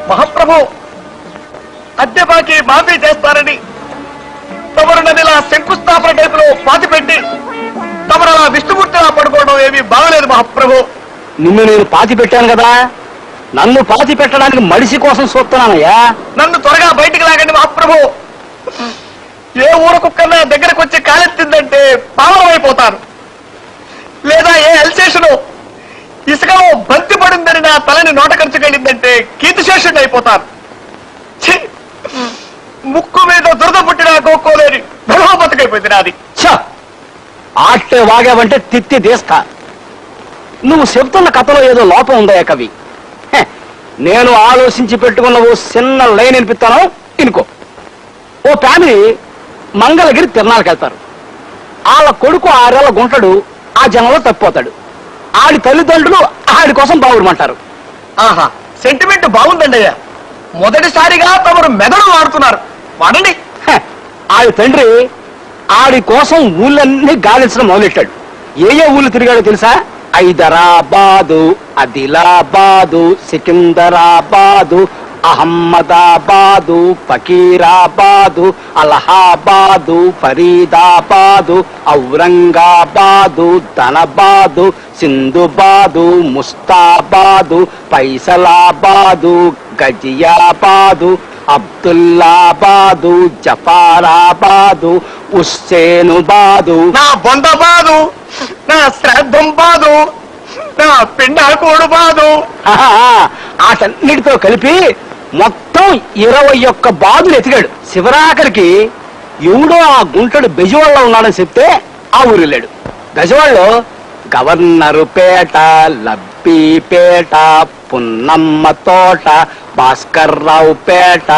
మహాప్రభు, అద్దె బాకీ మాఫీ చేస్తారని తమరు నన్ను శంకుస్థాపన టైపులో పాతిపెట్టి తమరు అలా విష్ణుమూర్తిలా పడుకోవడం ఏమీ బాగలేదు మహాప్రభు. నిన్ను నేను పాతి పెట్టాను కదా, నన్ను పాతి పెట్టడానికి మడిసి కోసం చూస్తున్నానయ్యా. నన్ను త్వరగా బయటికి లాగండి మహాప్రభు. ఏ ఊరు కుక్కన్నా దగ్గరకు వచ్చి కాలెత్తిందంటే పావనం అయిపోతాను. లేదా ఏ ఎల్సేషను ఇసుకలో బంతి పడిందని నా తలని నోట ఖర్చుకెళ్ళిందంటే కీర్తిశేషుడు అయిపోతాను. ముక్కు మీద దురద పుట్టినా గోక్కోలేని బతకైపోయింది నాది. ఆట్టే వాగావంటే తిత్తి తీస్తా. నువ్వు చెప్తున్న కథలో ఏదో లోపం ఉందా కవి? నేను ఆలోచించి పెట్టుకున్న ఓ చిన్న లైన్ వినిపిస్తాను, ఇనుకో. ఓ ఫ్యామిలీ మంగళగిరి తిరణాలకు వెళ్తారు. వాళ్ళ కొడుకు 6 ఏళ్ల గుంటడు ఆ జనంలో తప్పిపోతాడు. ఆడి తల్లిదండ్రులు ఆడి కోసం బావురమంటారు. ఆహా, సెంటిమెంట్ బాగుందండి అయ్యా. మొదటిసారిగా తమరు మెదడు వాడుతున్నారు, వాడండి. ఆడి తండ్రి ఆడి కోసం ఊళ్ళన్నీ గాలించడం మొదలెట్టాడు. ఏ ఊళ్ళు తిరిగాడో తెలుసా? హైదరాబాదు, ఆదిలాబాదు, సికింద్రాబాదు, అహ్మదాబాదు, ఫకీరాబాదు, అలహాబాదు, ఫరీదాబాదు, ఔరంగాబాదు, ధనబాదు, సింధుబాదు, ముస్తాబాదు, ఫైసలాబాదు, గజియాబాదు, అబ్దుల్లాబాదు, జఫారాబాదు, హుస్సేనుబాదు. నా బొందబాదు, నా శ్రాద్ధం బాదు, నా పిండాకోడు బాదు. ఆటన్నిటితో కలిపి మొత్తం 21 బాదులు ఎతికాడు. శివరాఖరికి ఎవడో ఆ గుంటడు బెజవాడలో ఉన్నాడని చెప్తే ఆ ఊరు వెళ్ళాడు. బెజవాడలో గవర్నరు పేట, లబ్బీపేట, పున్నమ్మ తోట, భాస్కర్రావు పేట,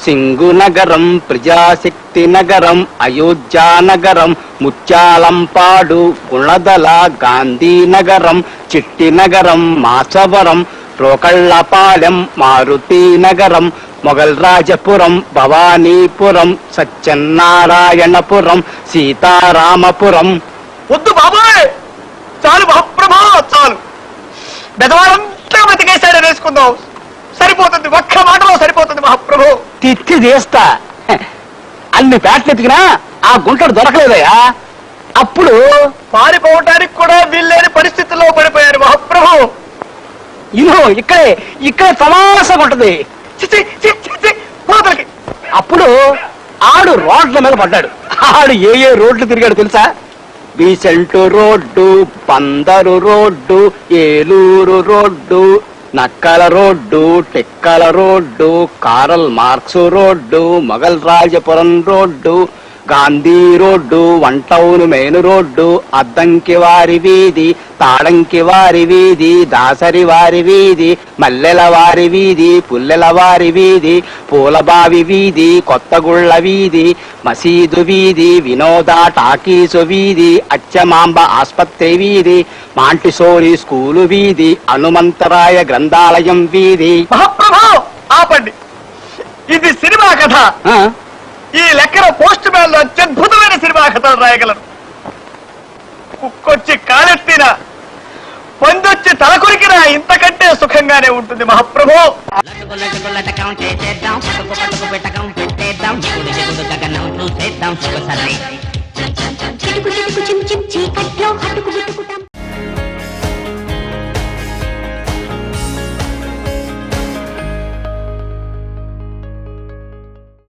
సింగు నగరం, ప్రజాశక్తి నగరం, అయోధ్య నగరం, ముత్యాలంపాడు, గుణదల, గాంధీనగరం, చిట్టి నగరం, మాచవరం, రోకళ్లపాలెం, మారుతి నగరం, మొగల్ రాజపురం, భవానీపురం, సత్యనారాయణపురం, సీతారామపురం. వద్దు బాబాయ్, చాలు మహాప్రభా, చాలు. బెదవాడంతా బతికేశాడని వేసుకుందాం, సరిపోతుంది. ఒక్క మాటలో సరిపోతుంది మహాప్రభు. తిత్తి తీస్తా. అన్ని పేటలు ఎతికినా ఆ గుంటడు దొరకలేదయ్యా. అప్పుడు పారిపోవటానికి కూడా వీల్లేని పరిస్థితుల్లో పడిపోయారు మహాప్రభు. ఇక్కడే తమాషగా ఉంటది. అప్పుడు ఆడు రోడ్ల మీద పడ్డాడు. ఆడు ఏ రోడ్లు తిరిగాడు తెలుసా? Besant road, Bandar road, Eluru road, Nakkala road, Tekkala road, Karl Marx road, Mogal Rajapuram road, Gandhi road, one town main road, Addanki వారి వీధి, తాడంకి వారి వీధి, దాసరి వారి వీధి, మల్లెల వారి వీధి, పుల్లెల వారి వీధి, పూలబావి వీధి, కొత్తగుళ్ళ వీధి, మసీదు వీధి, వినోద టాకీసు వీధి, అచ్చమాంబ ఆస్పత్రి వీధి, మాంటిసోరి స్కూలు వీధి, హనుమంతరాయ గ్రంథాలయం వీధి. మహాప్రభు ఆపండి, ఇది సినిమా కథ. ఈ లెక్కన పోస్ట్ మ్యాన్ లో అత్యద్భుతమైన సినిమా కథలు రాయగలరు. కుక్కొచ్చి కాలెత్తిన, పందొచ్చి తలకొరికినా ఇంతకంటే సుఖంగానే ఉంటుంది మహాప్రభు. చీకట్లో